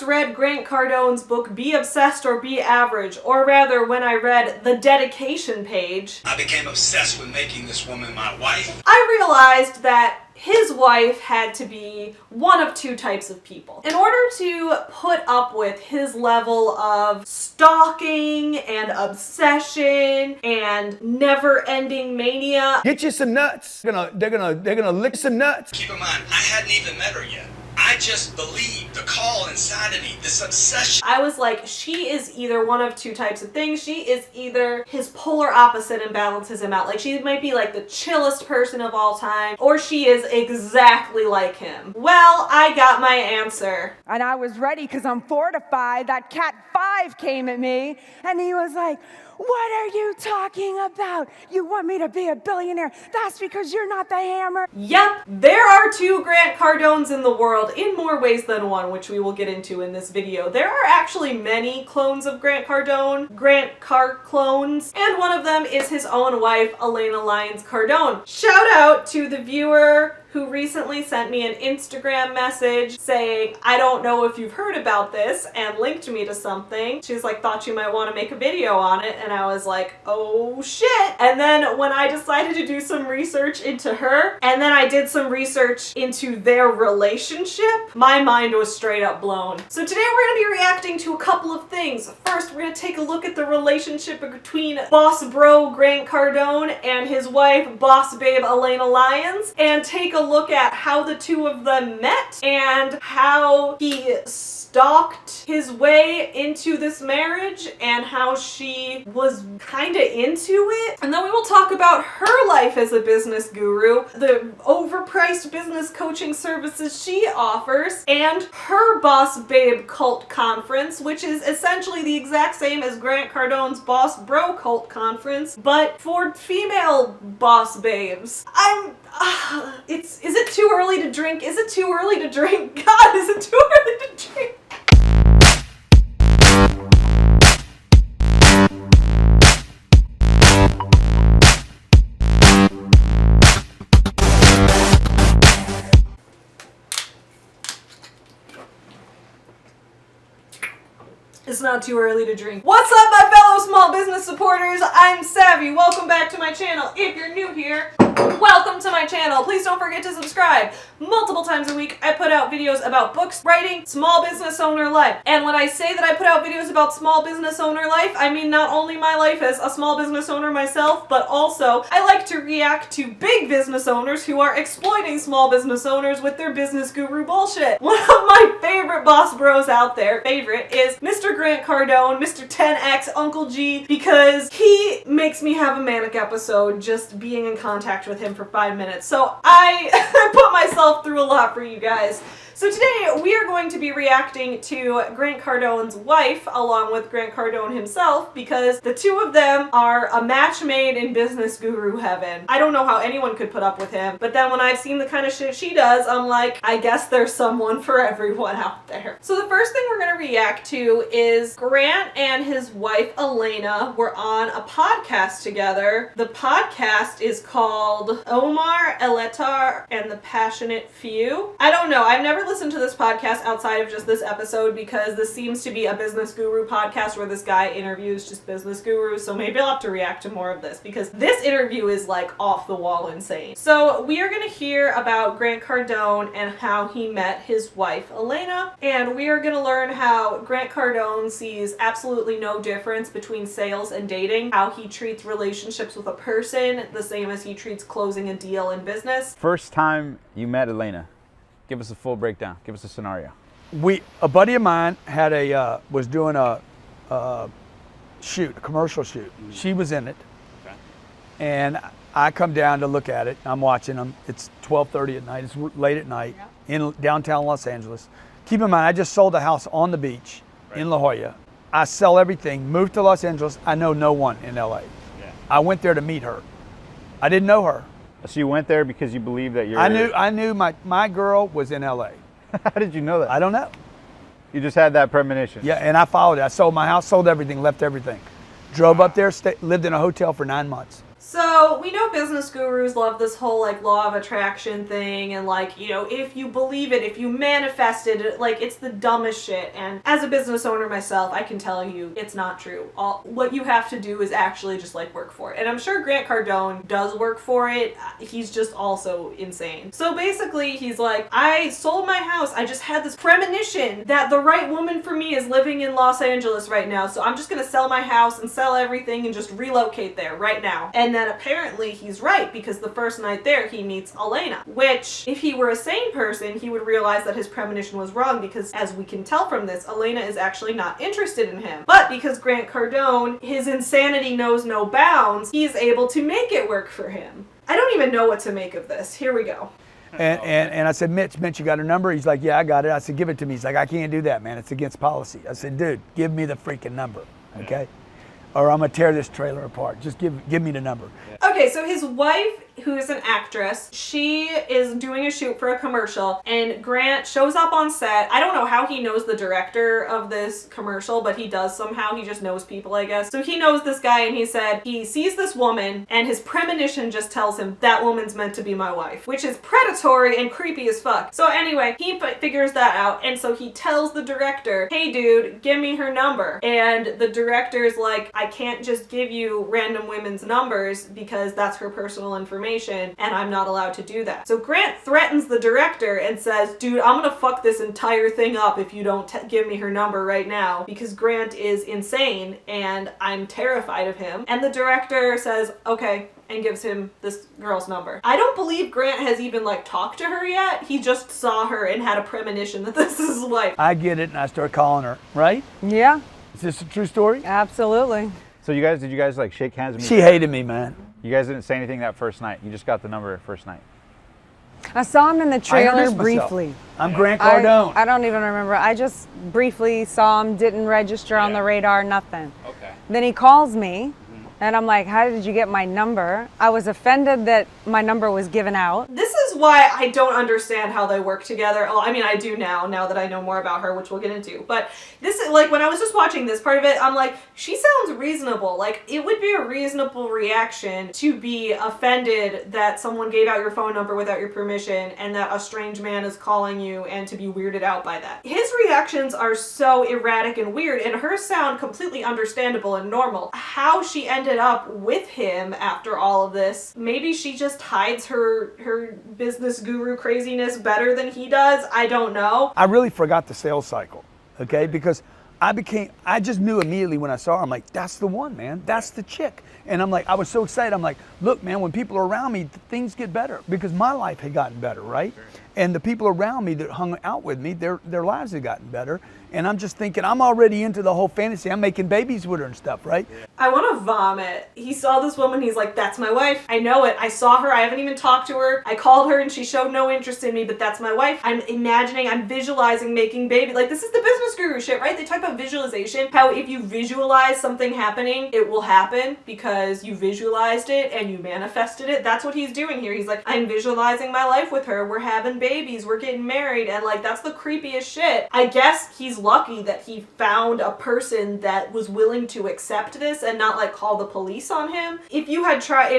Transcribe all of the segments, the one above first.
read Grant Cardone's book, Be Obsessed or Be Average, or rather when I read the dedication page, I became obsessed with making this woman my wife. I realized that his wife had to be one of two types of people. In order to put up with his level of stalking and obsession and never-ending mania, get you some nuts. They're gonna lick some nuts. Keep in mind, I hadn't even met her yet. I just believed the call inside of me, this obsession. I was like, she is either one of two types of things. She is either his polar opposite and balances him out. Like, she might be like the chillest person of all time, or she is exactly like him. Well, I got my answer. And I was ready because I'm fortified. That cat 5 came at me and he was like, what are you talking about? You want me to be a billionaire? That's because you're not the hammer. Yep, there are two Grant Cardones in the world, in more ways than one, which we will get into in this video. There are actually many clones of Grant Cardone, Grant Car clones, and one of them is his own wife, Elena Lyons Cardone. Shout out to the viewer who recently sent me an Instagram message saying, I don't know if you've heard about this, and linked me to something. She's like, thought you might want to make a video on it, and I was like, oh shit. And then when I decided to do some research into her, and then I did some research into their relationship, my mind was straight up blown. So today we're going to be reacting to a couple of things. First, we're going to take a look at the relationship between boss bro Grant Cardone and his wife, boss babe Elena Lyons, and take a look at how the two of them met and how he stalked his way into this marriage and how she was kind of into it. And then we will talk about her life as a business guru, the overpriced business coaching services she offers, and her Boss Babe cult conference, which is essentially the exact same as Grant Cardone's Boss Bro cult conference, but for female boss babes. Is it too early to drink? Is it too early to drink? God, is it too early to drink? It's not too early to drink. What's up, my fellow small business supporters? I'm Savvy. Welcome back to my channel. If you're new here, welcome to my channel. Please don't forget to subscribe. Multiple times a week, I put out videos about books, writing, small business owner life. And when I say that I put out videos about small business owner life, I mean not only my life as a small business owner myself, but also I like to react to big business owners who are exploiting small business owners with their business guru bullshit. One of my favorite boss bros out there, is Mr. Grant Cardone, Mr. 10X, Uncle G, because he makes me have a manic episode just being in contact with him for 5 minutes. So I put myself through a lot for you guys. So today we are going to be reacting to Grant Cardone's wife along with Grant Cardone himself because the two of them are a match made in business guru heaven. I don't know how anyone could put up with him, but then when I've seen the kind of shit she does, I'm like, I guess there's someone for everyone out there. So the first thing we're going to react to is Grant and his wife Elena were on a podcast together. The podcast is called Omar Elatar and the Passionate Few. I don't know. I've never listened to this podcast outside of just this episode because this seems to be a business guru podcast where this guy interviews just business gurus, so maybe I'll have to react to more of this because this interview is like off the wall insane. So we are going to hear about Grant Cardone and how he met his wife Elena, and we are going to learn how Grant Cardone sees absolutely no difference between sales and dating, how he treats relationships with a person the same as he treats closing a deal in business. First time you met Elena. Give us a full breakdown. Give us a scenario. A buddy of mine had was doing a commercial shoot. She was in it, okay. And I come down to look at it. I'm watching them. It's 12:30 at night. It's late at night in downtown Los Angeles. Keep in mind, I just sold a house on the beach in La Jolla. I sell everything. Moved to Los Angeles. I know no one in LA. Yeah. I went there to meet her. I didn't know her. So you went there because you believe that you're... I knew my girl was in LA. How did you know that? I don't know. You just had that premonition? Yeah, and I followed it. I sold my house, sold everything, left everything. Drove up there, lived in a hotel for 9 months. So we know business gurus love this whole like law of attraction thing, and like, you know, if you believe it, if you manifest it, like it's the dumbest shit. And as a business owner myself, I can tell you it's not true. What you have to do is actually just like work for it. And I'm sure Grant Cardone does work for it. He's just also insane. So basically he's like, I sold my house. I just had this premonition that the right woman for me is living in Los Angeles right now. So I'm just gonna sell my house and sell everything and just relocate there right now. And then apparently he's right, because the first night there he meets Elena, which if he were a sane person, he would realize that his premonition was wrong, because as we can tell from this, Elena is actually not interested in him. But because Grant Cardone, his insanity knows no bounds, he's able to make it work for him. I don't even know what to make of this. Here we go. And I said, Mitch, you got her number? He's like, yeah, I got it. I said, give it to me. He's like, I can't do that, man. It's against policy. I said, dude, give me the freaking number, okay? Or I'm gonna tear this trailer apart. Just give me the number. Okay, so his wife, who is an actress, she is doing a shoot for a commercial, and Grant shows up on set. I don't know how he knows the director of this commercial, but he does somehow. He just knows people, I guess. So he knows this guy, and he said he sees this woman, and his premonition just tells him that woman's meant to be my wife, which is predatory and creepy as fuck. So anyway, he figures that out, and so he tells the director, hey dude, give me her number. And the director's like, I can't just give you random women's numbers because that's her personal information and I'm not allowed to do that. So Grant threatens the director and says, dude, I'm gonna fuck this entire thing up if you don't give me her number right now, because Grant is insane and I'm terrified of him. And the director says, okay, and gives him this girl's number. I don't believe Grant has even like talked to her yet. He just saw her and had a premonition that this is his wife. I get it, and I start calling her, right? Yeah, Is this a true story? absolutely. So did you guys like shake hands? She hated me, man. You guys didn't say anything that first night. You just got the number first night. I saw him in the I trailer introduced myself. briefly. I'm Grant Cardone. I don't even remember. I just briefly saw him, didn't register on the radar, nothing. Okay. Then he calls me, and I'm like, how did you get my number? I was offended that my number was given out. This is why I don't understand how they work together. Well, I mean, I do now that I know more about her, which we'll get into. But this is like, when I was just watching this part of it, I'm like, she sounds reasonable. Like, it would be a reasonable reaction to be offended that someone gave out your phone number without your permission and that a strange man is calling you, and to be weirded out by that. His reactions are so erratic and weird, and hers sound completely understandable and normal. How she ended up with him after all of this, maybe she just hides her business guru craziness better than he does. I don't know. I really forgot the sales cycle, okay? Because I just knew immediately when I saw her, I'm like, that's the one, man. That's the chick. And I'm like, I was so excited. I'm like, look, man, when people are around me, things get better, because my life had gotten better, right? Sure. And the people around me that hung out with me, their lives had gotten better. And I'm just thinking, I'm already into the whole fantasy. I'm making babies with her and stuff, right? Yeah. I want to vomit. He saw this woman. He's like, that's my wife. I know it. I saw her. I haven't even talked to her. I called her and she showed no interest in me, but that's my wife. I'm visualizing making baby. Like, this is the business guru shit, right? They talk about visualization. How if you visualize something happening, it will happen because you visualized it and you manifested it. That's what he's doing here. He's like, I'm visualizing my life with her. We're having babies. We're getting married. And like, that's the creepiest shit. I guess he's lucky that he found a person that was willing to accept this and not like call the police on him. If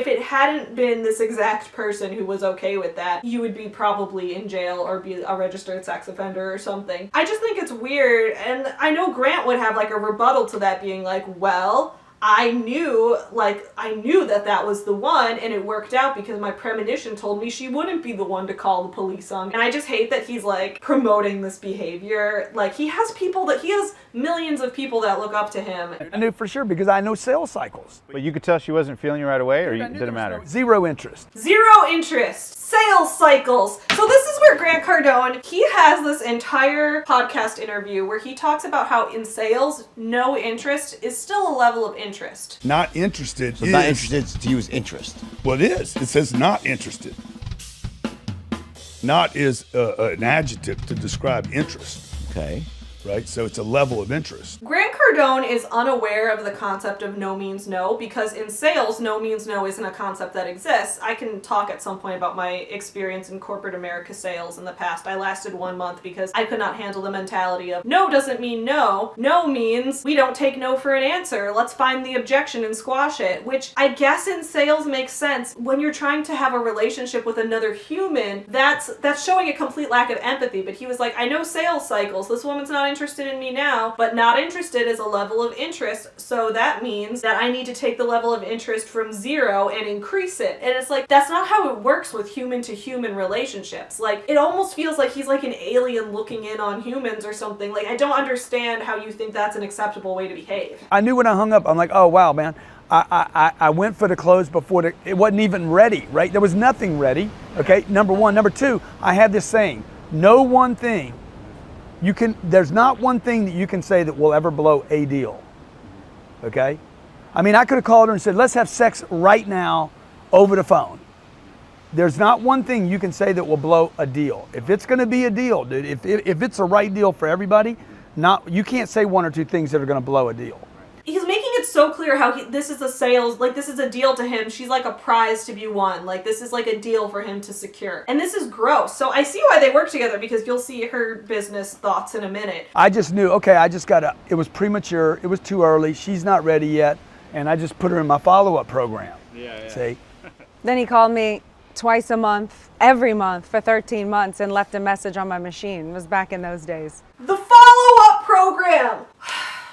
it hadn't been this exact person who was okay with that, you would be probably in jail or be a registered sex offender or something. I just think it's weird, and I know Grant would have like a rebuttal to that, being like, well, I knew that was the one, and it worked out because my premonition told me she wouldn't be the one to call the police on. And I just hate that he's like promoting this behavior. Like, he has millions of people that look up to him. I knew for sure because I know sales cycles. But you could tell she wasn't feeling you right away, or it didn't matter? Zero interest. Zero interest. Sales cycles. So this is where Grant Cardone, he has this entire podcast interview where he talks about how in sales, no interest is still a level of interest. Not interested. So not interested to use interest. Well, it is. It says not interested. Not is an adjective to describe interest. Okay. right? So it's a level of interest. Grant Cardone is unaware of the concept of no means no, because in sales, no means no isn't a concept that exists. I can talk at some point about my experience in corporate America sales in the past. I lasted 1 month because I could not handle the mentality of no doesn't mean no. No means we don't take no for an answer. Let's find the objection and squash it, which I guess in sales makes sense. When you're trying to have a relationship with another human, that's showing a complete lack of empathy. But he was like, I know sales cycles. This woman's not interested in me now, but not interested is a level of interest. So that means that I need to take the level of interest from 0 and increase it. And it's like, that's not how it works with human to human relationships. Like, it almost feels like he's like an alien looking in on humans or something. Like, I don't understand how you think that's an acceptable way to behave. I knew when I hung up, I'm like, oh wow, man. I went for the close before it wasn't even ready, right? There was nothing ready, okay? Number one. Number two, I had this saying, no one thing there's not one thing that you can say that will ever blow a deal, okay? I mean, I could have called her and said, let's have sex right now over the phone. There's not one thing you can say that will blow a deal. If it's gonna be a deal, dude, if it's a right deal for everybody, you can't say one or two things that are gonna blow a deal. He's making it so clear how this is a sales, like this is a deal to him. She's like a prize to be won. Like this is like a deal for him to secure. And this is gross. So I see why they work together, because you'll see her business thoughts in a minute. I just knew, okay, it was premature, it was too early, she's not ready yet, and I just put her in my follow-up program. Yeah. See? Then he called me twice a month, every month for 13 months and left a message on my machine. It was back in those days. The follow-up program!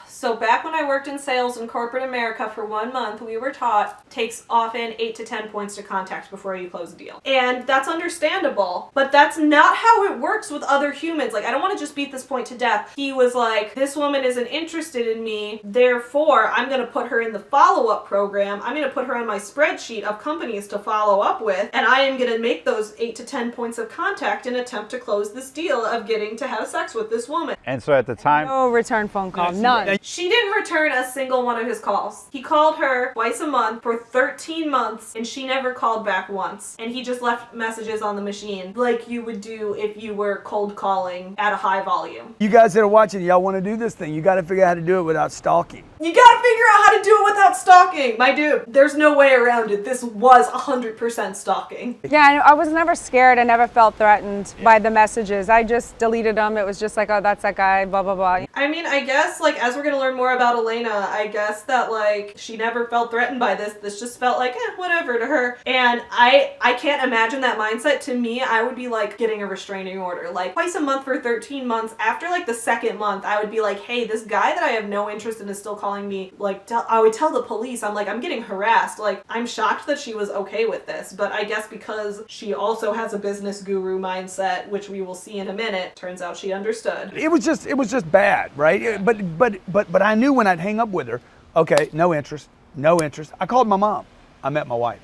So back when I worked in sales in corporate America for 1 month, we were taught takes often 8 to 10 points to contact before you close a deal. And that's understandable, but that's not how it works with other humans. Like, I don't want to just beat this point to death. He was like, this woman isn't interested in me, therefore I'm going to put her in the follow-up program. I'm going to put her on my spreadsheet of companies to follow up with, and I am going to make those 8 to 10 points of contact and attempt to close this deal of getting to have sex with this woman. And so at the time, No return phone call, none. She didn't return a single one of his calls. He called her twice a month for 13 months and she never called back once. And he just left messages on the machine like you would do if you were cold calling at a high volume. You guys that are watching, y'all want to do this thing, you got to figure out how to do it without stalking. You gotta figure out how to do it without stalking. My dude, there's no way around it. This was 100% stalking. Yeah, I was never scared. I never felt threatened by the messages. I just deleted them. It was just like, oh, that's that guy, blah, blah, blah. I mean, I guess, like, as we're gonna learn more about Elena, I guess that, like, she never felt threatened by this. This just felt like, whatever to her. And I can't imagine that mindset. To me, I would be, like, getting a restraining order. Like, twice a month for 13 months. After, like, the second month, I would be like, hey, this guy that I have no interest in is still calling me. Like, I would tell the police, I'm like, I'm getting harassed. Like, I'm shocked that she was okay with this. But I guess because she also has a business guru mindset, which we will see in a minute, turns out she understood. It was just bad, right? But I knew when I'd hang up with her, okay, no interest. I called my mom. I met my wife.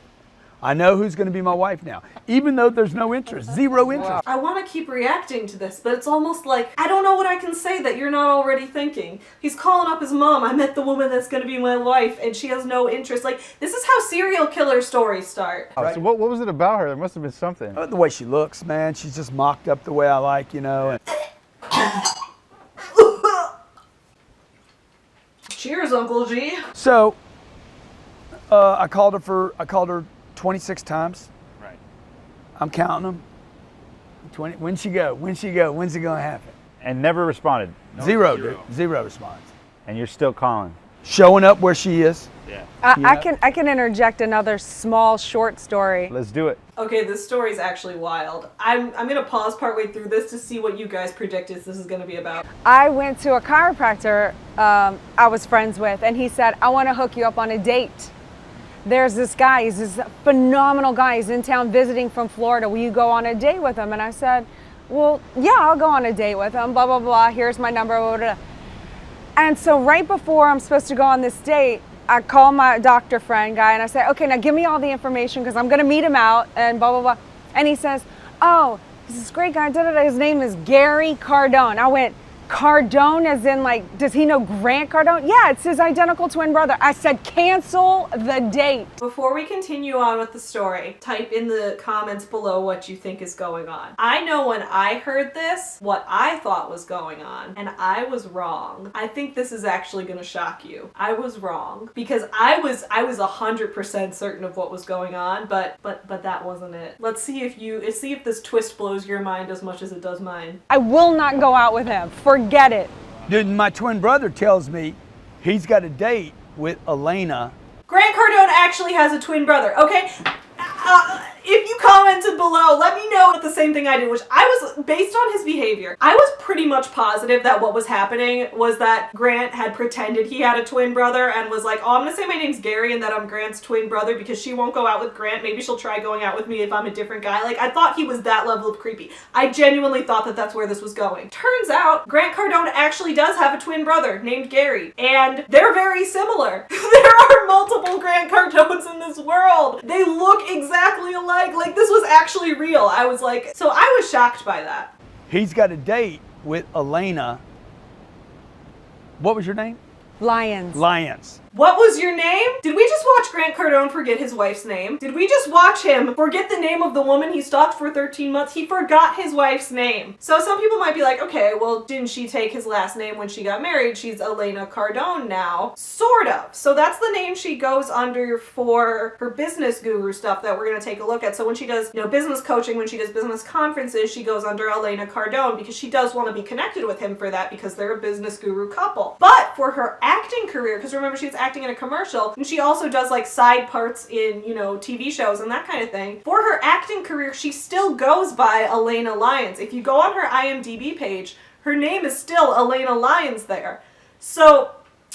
I know who's going to be my wife now, even though there's no interest, zero interest. I want to keep reacting to this, but it's almost like, I don't know what I can say that you're not already thinking. He's calling up his mom. I met the woman that's going to be my wife, and she has no interest. Like, this is how serial killer stories start. right. So what was it about her? There must have been something. The way she looks, man, she's just mocked up the way I like, you know. And Cheers, Uncle G. so I called her 26 times. Right. I'm counting them. 20. When's she go? When's it gonna happen? And never responded. Zero, dude. Zero response. And you're still calling. Showing up where she is. Yeah. I can interject another small short story. Let's do it. Okay, this story's actually wild. I'm gonna pause partway through this to see what you guys predict this is gonna be about. I went to a chiropractor I was friends with, and he said, I want to hook you up on a date. There's this guy, he's this phenomenal guy. He's in town visiting from Florida. Will you go on a date with him? And I said, well, yeah, I'll go on a date with him, blah, blah, blah. Here's my number, blah, blah, blah. And so right before I'm supposed to go on this date, I call my doctor friend guy and I say, okay, now give me all the information because I'm going to meet him out and blah, blah, blah. And he says, oh, he's this great guy, da, da, da. His name is Gary Cardone. I went, Cardone as in like, does he know Grant Cardone? Yeah, it's his identical twin brother. I said cancel the date. Before we continue on with the story, type in the comments below what you think is going on. I know when I heard this, what I thought was going on, and I was wrong. I think this is actually gonna shock you. I was wrong because I was 100% certain of what was going on, but that wasn't it. Let's see if this twist blows your mind as much as it does mine. I will not go out with him. Forget it. Dude, my twin brother tells me he's got a date with Elena. Grant Cardone actually has a twin brother, okay? If you commented below, let me know the same thing I did, which I was, based on his behavior, I was pretty much positive that what was happening was that Grant had pretended he had a twin brother and was like, oh, I'm gonna say my name's Gary and that I'm Grant's twin brother because she won't go out with Grant. Maybe she'll try going out with me if I'm a different guy. Like, I thought he was that level of creepy. I genuinely thought that that's where this was going. Turns out, Grant Cardone actually does have a twin brother named Gary, and they're very similar. There are multiple Grant Cardones in this world. They look exactly alike. Like, this was actually real. I was like, so I was shocked by that. He's got a date with Elena. What was your name? Lyons. Lyons. What was your name? Did we just watch Grant Cardone forget his wife's name? Did we just watch him forget the name of the woman he stalked for 13 months? He forgot his wife's name. So some people might be like, okay, well, didn't she take his last name when she got married? She's Elena Cardone now. Sort of. So that's the name she goes under for her business guru stuff that we're going to take a look at. So when she does, business coaching, when she does business conferences, she goes under Elena Cardone because she does want to be connected with him for that because they're a business guru couple. But for her acting career, because remember she was acting in a commercial, and she also does like side parts in, TV shows and that kind of thing. For her acting career, she still goes by Elena Lyons. If you go on her IMDb page, her name is still Elena Lyons there. So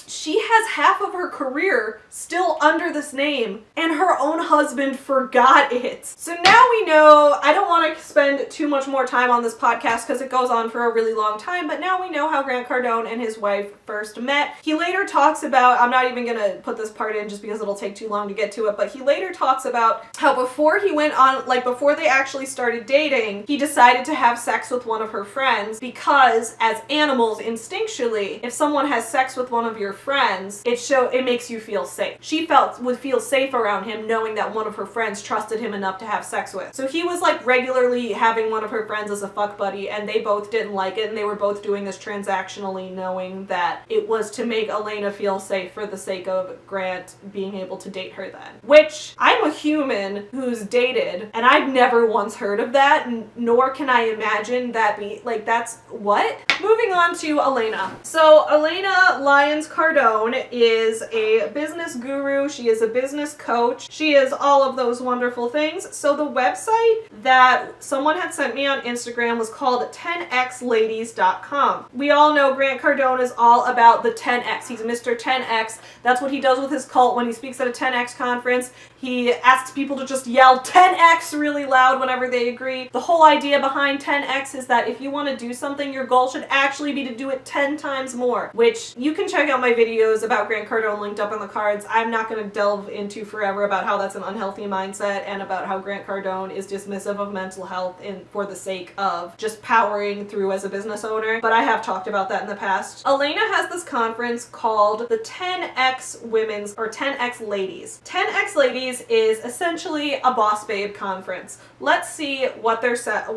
she has half of her career still under this name, and her own husband forgot it. So now we know, I don't want to spend too much more time on this podcast because it goes on for a really long time, but now we know how Grant Cardone and his wife first met. He later talks about, I'm not even going to put this part in just because it'll take too long to get to it, but he later talks about how before he went on, before they actually started dating, he decided to have sex with one of her friends because as animals, instinctually, if someone has sex with one of your friends, it makes you feel safe. She would feel safe around him knowing that one of her friends trusted him enough to have sex with. So he was regularly having one of her friends as a fuck buddy, and they both didn't like it, and they were both doing this transactionally, knowing that it was to make Elena feel safe for the sake of Grant being able to date her then. Which, I'm a human who's dated, and I've never once heard of that, nor can I imagine that that's what? Moving on to Elena. So Elena Lyons Cardone is a business guru. She is a business coach. She is all of those wonderful things. So the website that someone had sent me on Instagram was called 10xladies.com. We all know Grant Cardone is all about the 10x. He's Mr. 10x. That's what he does with his cult when he speaks at a 10x conference. He asks people to just yell 10x really loud whenever they agree. The whole idea behind 10x is that if you want to do something, your goal should actually be to do it 10 times more, which you can check out my videos about Grant Cardone linked up in the cards. I'm not going to delve into forever about how that's an unhealthy mindset and about how Grant Cardone is dismissive of mental health for the sake of just powering through as a business owner, but I have talked about that in the past. Elena has this conference called the 10x Women's or 10x Ladies. 10x Ladies is essentially a BossBabe conference. Let's see what they're selling,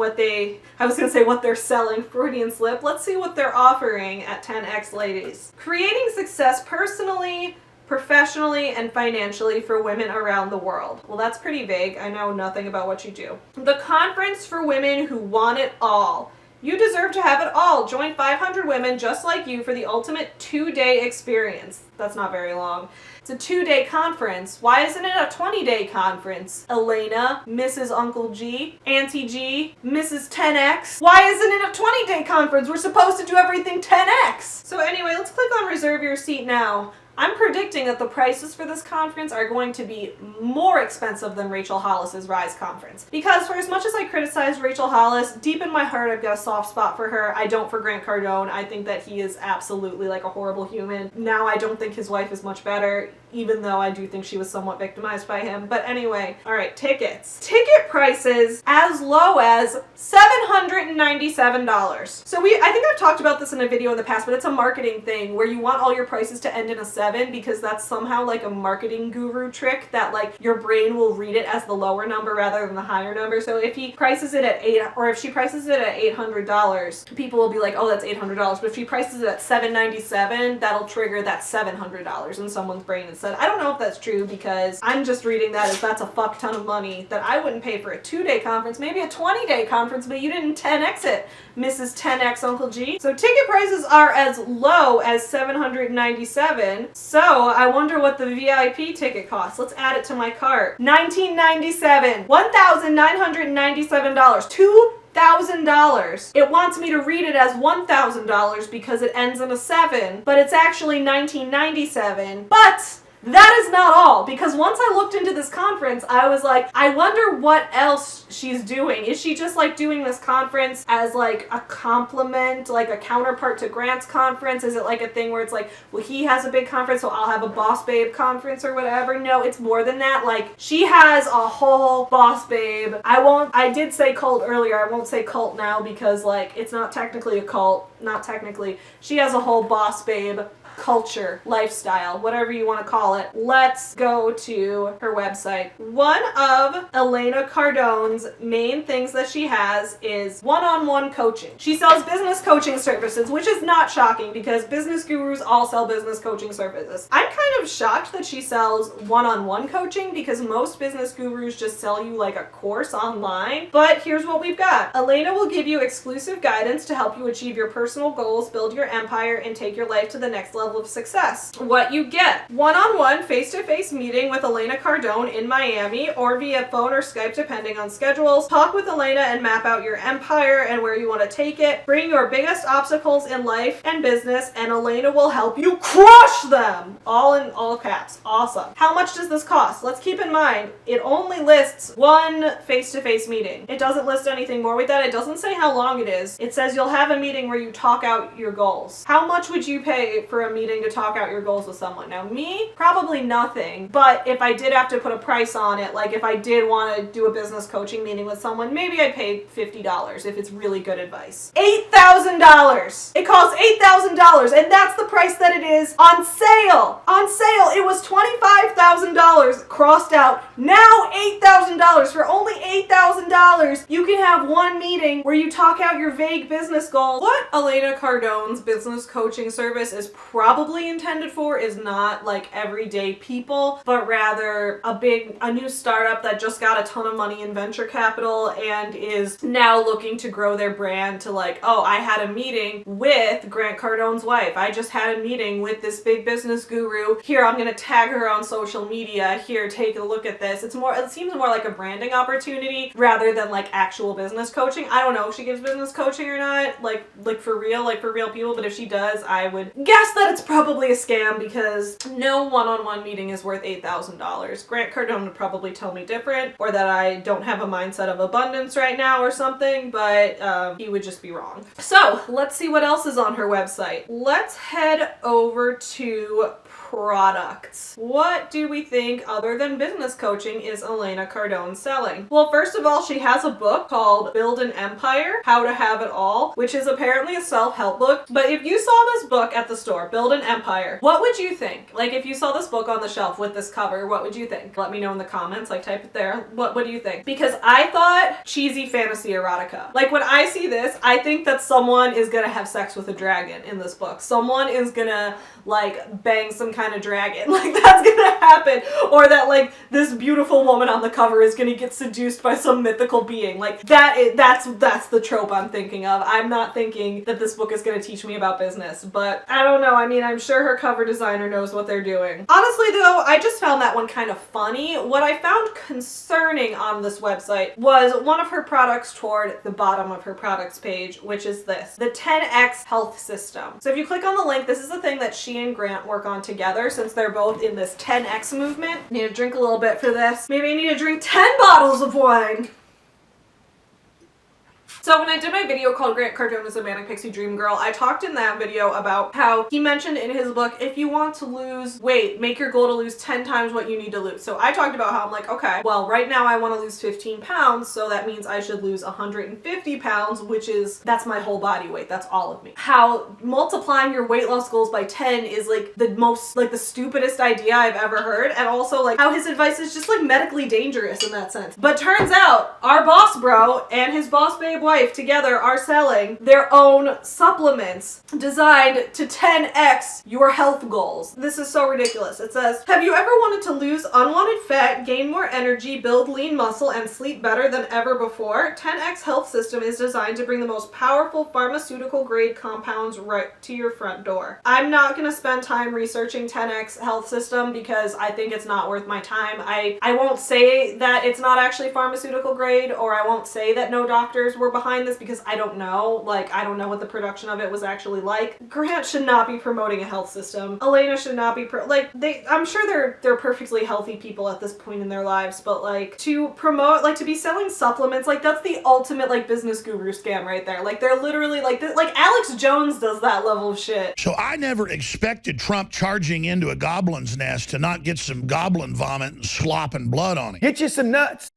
Freudian slip. Let's see what they're offering at 10x Ladies. Creating success personally, professionally, and financially for women around the world. Well, that's pretty vague. I know nothing about what you do. The conference for women who want it all. You deserve to have it all. Join 500 women just like you for the ultimate 2-day experience. That's not very long. It's a 2-day conference. Why isn't it a 20-day conference? Elena, Mrs. Uncle G, Auntie G, Mrs. 10X. Why isn't it a 20-day conference? We're supposed to do everything 10X. So anyway, let's click on reserve your seat now. I'm predicting that the prices for this conference are going to be more expensive than Rachel Hollis's Rise conference. Because for as much as I criticize Rachel Hollis, deep in my heart I've got a soft spot for her. I don't for Grant Cardone. I think that he is absolutely like a horrible human. Now I don't think his wife is much better, even though I do think she was somewhat victimized by him. But anyway, all right, tickets. Ticket prices as low as $797. So I think I've talked about this in a video in the past, but it's a marketing thing where you want all your prices to end in a 7 because that's somehow like a marketing guru trick that like your brain will read it as the lower number rather than the higher number. So if he prices it at if she prices it at $800, people will be like, oh, that's $800. But if she prices it at $797, that'll trigger that $700 in someone's brain instead. I don't know if that's true because I'm just reading that as that's a fuck ton of money that I wouldn't pay for a 2-day conference, maybe a 20-day conference, but you didn't 10x it, Mrs. 10x Uncle G. So ticket prices are as low as $797. So I wonder what the VIP ticket costs. Let's add it to my cart. $1997, $1,997, $2,000. It wants me to read it as $1,000 because it ends in a 7, but it's actually $1997. But that is not all, because once I looked into this conference, I was like, I wonder what else she's doing. Is she just like doing this conference as like a compliment, like a counterpart to Grant's conference? Is it like a thing where it's like, well, he has a big conference, so I'll have a BossBabe conference or whatever? No, it's more than that. Like, she has a whole BossBabe. I did say cult earlier, I won't say cult now because like, it's not technically a cult, not technically. She has a whole BossBabe culture, lifestyle, whatever you want to call it. Let's go to her website. One of Elena Cardone's main things that she has is one-on-one coaching. She sells business coaching services, which is not shocking because business gurus all sell business coaching services. I'm kind of shocked that she sells one-on-one coaching because most business gurus just sell you like a course online. But here's what we've got. Elena will give you exclusive guidance to help you achieve your personal goals, build your empire, and take your life to the next level of success. What you get: one-on-one face-to-face meeting with Elena Cardone in Miami or via phone or Skype depending on schedules. Talk with Elena and map out your empire and where you want to take it. Bring your biggest obstacles in life and business and Elena will help you crush them. All in all caps. Awesome. How much does this cost? Let's keep in mind it only lists one face-to-face meeting. It doesn't list anything more with that. It doesn't say how long it is. It says you'll have a meeting where you talk out your goals. How much would you pay for a meeting to talk out your goals with someone? Now me, probably nothing, but if I did have to put a price on it, like if I did want to do a business coaching meeting with someone, maybe I'd pay $50 if it's really good advice. $8,000! It costs $8,000 and that's the price that it is on sale! On sale! It was $25,000 crossed out, now $8,000. For only $8,000 you can have one meeting where you talk out your vague business goals. What Elena Cardone's business coaching service is probably intended for is not like everyday people, but rather a new startup that just got a ton of money in venture capital and is now looking to grow their brand to like, oh, I had a meeting with Grant Cardone's wife. I just had a meeting with this big business guru. Here, I'm gonna tag her on social media. Here, take a look at this. It seems more like a branding opportunity rather than like actual business coaching. I don't know if she gives business coaching or not, like for real people, but if she does, I would guess that it's probably a scam because no one-on-one meeting is worth $8,000. Grant Cardone would probably tell me different, or that I don't have a mindset of abundance right now or something, but he would just be wrong. So let's see what else is on her website. Let's head over to products. What do we think other than business coaching is Elena Cardone selling? Well, first of all, she has a book called Build an Empire, How to Have It All, which is apparently a self-help book. But if you saw this book at the store, Build an Empire, what would you think? Like if you saw this book on the shelf with this cover, what would you think? Let me know in the comments, like type it there. What do you think? Because I thought cheesy fantasy erotica. Like when I see this, I think that someone is gonna have sex with a dragon in this book. Someone is gonna like bang some kind of dragon, like that's gonna happen, or that like this beautiful woman on the cover is gonna get seduced by some mythical being. Like that's the trope I'm thinking of. I'm not thinking that this book is gonna teach me about business, but I don't know. I mean, I'm sure her cover designer knows what they're doing. Honestly though, I just found that one kind of funny. What I found concerning on this website was one of her products toward the bottom of her products page, which is this, the 10X health system. So if you click on the link, this is the thing thing that she and Grant work on together since they're both in this 10X movement. I need to drink a little bit for this. Maybe I need to drink 10 bottles of wine. So when I did my video called Grant Cardone is a Manic Pixie Dream Girl, I talked in that video about how he mentioned in his book, if you want to lose weight, make your goal to lose 10 times what you need to lose. So I talked about how I'm like, okay, well, right now I want to lose 15 pounds, so that means I should lose 150 pounds, that's my whole body weight. That's all of me. How multiplying your weight loss goals by 10 is like the most, like the stupidest idea I've ever heard. And also like how his advice is just like medically dangerous in that sense. But turns out our boss bro and his boss babe wife together are selling their own supplements designed to 10x your health goals. This is so ridiculous. It says, have you ever wanted to lose unwanted fat, gain more energy, build lean muscle, and sleep better than ever before? 10x Health System is designed to bring the most powerful pharmaceutical grade compounds right to your front door. I'm not going to spend time researching 10x Health System because I think it's not worth my time. I won't say that it's not actually pharmaceutical grade, or I won't say that no doctors were behind this because I don't know. Like, I don't know what the production of it was actually like. Grant should not be promoting a health system. Elena should not be I'm sure they're perfectly healthy people at this point in their lives, but like to promote, like to be selling supplements, like that's the ultimate like business guru scam right there. Like they're literally like Alex Jones does that level of shit. So I never expected Trump charging into a goblin's nest to not get some goblin vomit and slop and blood on him. Get you some nuts.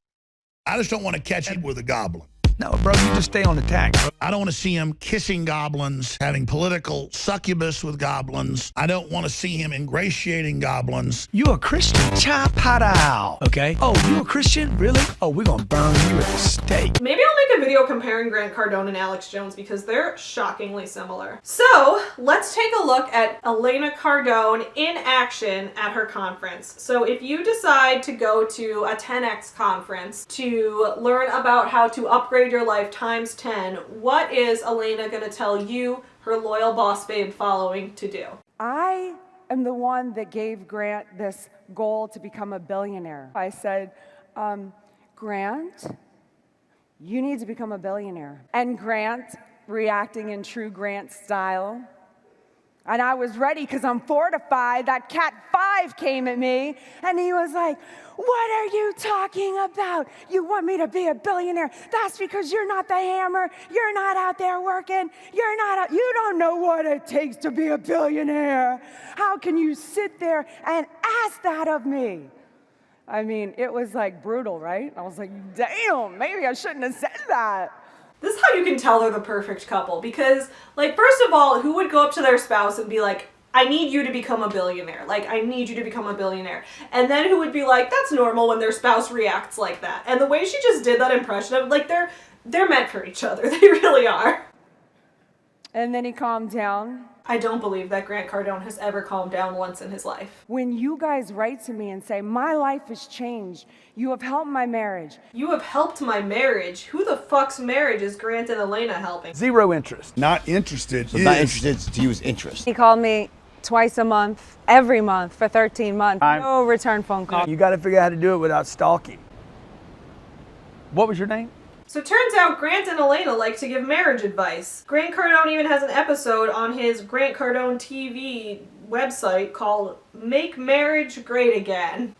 I just don't want to catch him with a goblin. No, bro, you just stay on the tack, bro. I don't want to see him kissing goblins, having political succubus with goblins. I don't want to see him ingratiating goblins. You a Christian? Chop hot out, okay? Oh, you a Christian? Really? Oh, we're gonna burn you at the stake. Maybe I'll make a video comparing Grant Cardone and Alex Jones because they're shockingly similar. So let's take a look at Elena Cardone in action at her conference. So if you decide to go to a 10X conference to learn about how to upgrade your life times 10, what is Elena going to tell you, her loyal boss babe following, to do? I am the one that gave Grant this goal to become a billionaire. I said, Grant, you need to become a billionaire. And Grant, reacting in true Grant style, and I was ready because I'm fortified. That Cat 5 came at me, and he was like, what are you talking about? You want me to be a billionaire? That's because you're not the hammer. You're not out there working. You don't know what it takes to be a billionaire. How can you sit there and ask that of me? I mean, it was like brutal, right? I was like, damn, maybe I shouldn't have said that. This is how you can tell they're the perfect couple, because, like, first of all, who would go up to their spouse and be like, I need you to become a billionaire. Like, I need you to become a billionaire. And then who would be like, that's normal when their spouse reacts like that. And the way she just did that impression of, like, they're meant for each other. They really are. And then he calmed down. I don't believe that Grant Cardone has ever calmed down once in his life. When you guys write to me and say, my life has changed, you have helped my marriage. You have helped my marriage? Who the fuck's marriage is Grant and Elena helping? Zero interest. Not interested. So not interested to use interest. He called me twice a month, every month for 13 months. No return phone call. You got to figure out how to do it without stalking. What was your name? So it turns out Grant and Elena like to give marriage advice. Grant Cardone even has an episode on his Grant Cardone TV website called Make Marriage Great Again.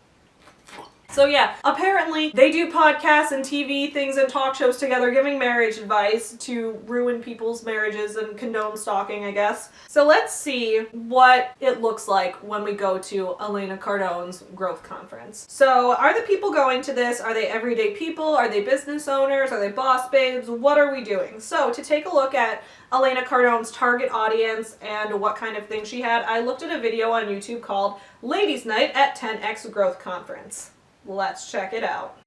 So yeah, apparently they do podcasts and TV things and talk shows together giving marriage advice to ruin people's marriages and condone stalking, I guess. So let's see what it looks like when we go to Elena Cardone's growth conference. So are the people going to this? Are they everyday people? Are they business owners? Are they boss babes? What are we doing? So to take a look at Elena Cardone's target audience and what kind of thing she had, I looked at a video on YouTube called Ladies Night at 10X Growth Conference. Let's check it out.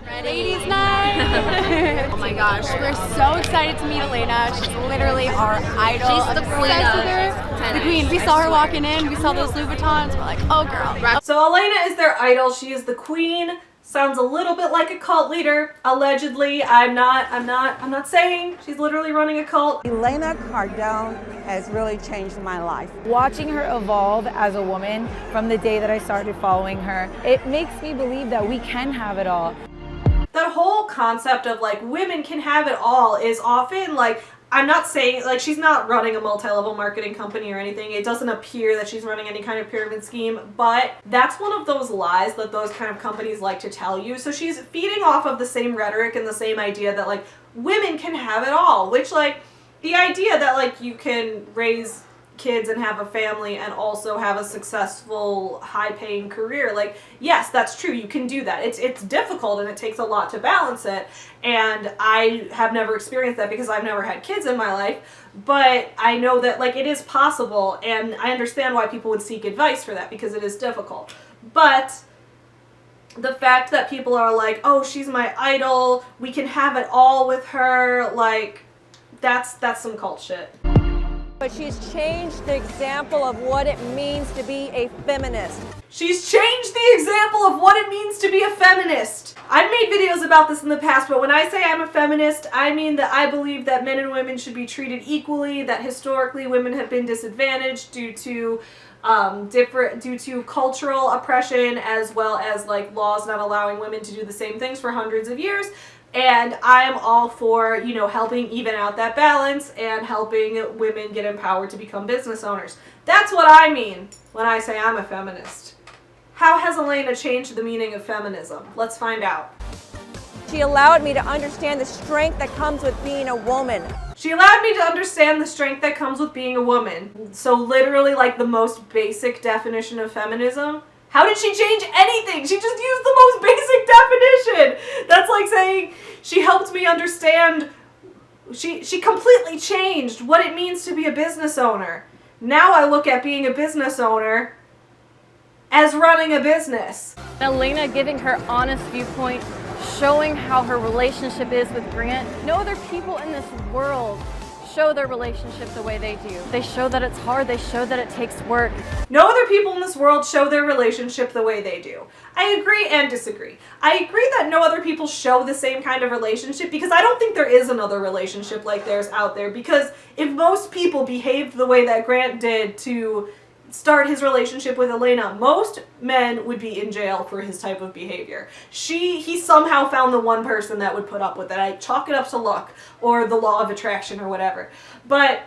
Ladies night! Oh my gosh, we're so excited to meet Elena. She's literally our idol. She's the queen of the queen. We saw her walking in. We saw those Louis Vuittons. We're like, oh girl. So Elena is their idol. She is the queen. Sounds a little bit like a cult leader, allegedly. I'm not saying she's literally running a cult. Elena Cardone has really changed my life. Watching her evolve as a woman from the day that I started following her, it makes me believe that we can have it all. That whole concept of like women can have it all is often like I'm not saying, like, she's not running a multi-level marketing company or anything. It doesn't appear that she's running any kind of pyramid scheme, but that's one of those lies that those kind of companies like to tell you. So she's feeding off of the same rhetoric and the same idea that, like, women can have it all, which, like, the idea that, like, you can raise kids and have a family and also have a successful, high-paying career, like, yes, that's true, you can do that. It's difficult and it takes a lot to balance it, and I have never experienced that because I've never had kids in my life, but I know that, like, it is possible, and I understand why people would seek advice for that because it is difficult. But the fact that people are like, oh, she's my idol, we can have it all with her, like, that's some cult shit. But she's changed the example of what it means to be a feminist. She's changed the example of what it means to be a feminist. I've made videos about this in the past, but when I say I'm a feminist, I mean that I believe that men and women should be treated equally, that historically women have been disadvantaged due to cultural oppression, as well as, like, laws not allowing women to do the same things for hundreds of years. And I'm all for, you know, helping even out that balance and helping women get empowered to become business owners. That's what I mean when I say I'm a feminist. How has Elena changed the meaning of feminism? Let's find out. She allowed me to understand the strength that comes with being a woman. She allowed me to understand the strength that comes with being a woman. So literally, like, the most basic definition of feminism. How did she change anything? She just used the most basic definition. That's like saying she helped me understand, she completely changed what it means to be a business owner. Now I look at being a business owner as running a business. Elena giving her honest viewpoint, showing how her relationship is with Grant. No other people in this world show their relationship the way they do. They show that it's hard, they show that it takes work. No other people in this world show their relationship the way they do. I agree and disagree. I agree that no other people show the same kind of relationship because I don't think there is another relationship like theirs out there, because if most people behaved the way that Grant did to start his relationship with Elena, most men would be in jail for his type of behavior. He somehow found the one person that would put up with it. I chalk it up to luck or the law of attraction or whatever. But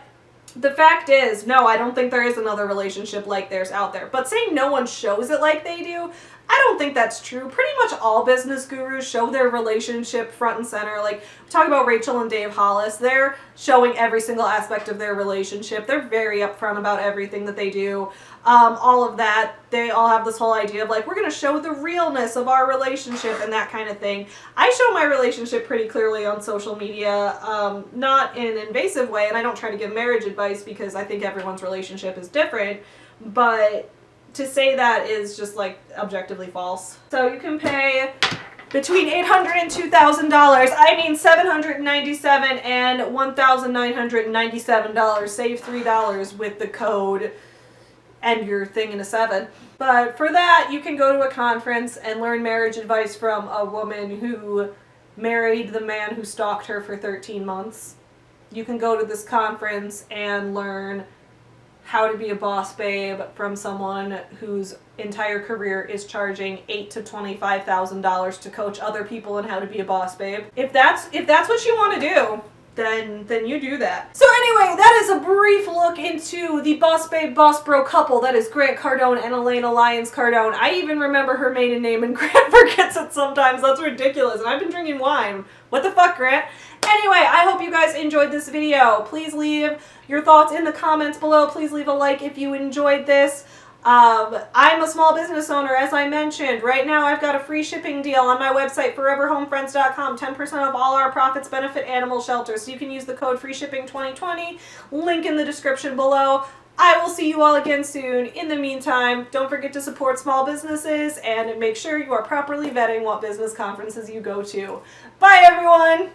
the fact is, no, I don't think there is another relationship like theirs out there. But saying no one shows it like they do, I don't think that's true. Pretty much all business gurus show their relationship front and center. Like, we talk about Rachel and Dave Hollis. They're showing every single aspect of their relationship. They're very upfront about everything that they do. All of that. They all have this whole idea of, like, we're going to show the realness of our relationship and that kind of thing. I show my relationship pretty clearly on social media, not in an invasive way, and I don't try to give marriage advice because I think everyone's relationship is different, but to say that is just, like, objectively false. So you can pay between $800 and $2,000. I mean $797 and $1,997. Save $3 with the code and your thing in a 7. But for that, you can go to a conference and learn marriage advice from a woman who married the man who stalked her for 13 months. You can go to this conference and learn how to be a boss babe from someone whose entire career is charging $8,000 to $25,000 to coach other people in how to be a boss babe. If that's what you want to do, then you do that. So anyway, that is a brief look into the boss babe, boss bro couple that is Grant Cardone and Elena Lyons Cardone. I even remember her maiden name and Grant forgets it sometimes. That's ridiculous. And I've been drinking wine. What the fuck, Grant? Anyway, I hope you guys enjoyed this video. Please leave your thoughts in the comments below. Please leave a like if you enjoyed this. I'm a small business owner, as I mentioned. Right now I've got a free shipping deal on my website, foreverhomefriends.com. 10% of all our profits benefit animal shelters. So you can use the code FREESHIPPING2020. Link in the description below. I will see you all again soon. In the meantime, don't forget to support small businesses and make sure you are properly vetting what business conferences you go to. Bye, everyone!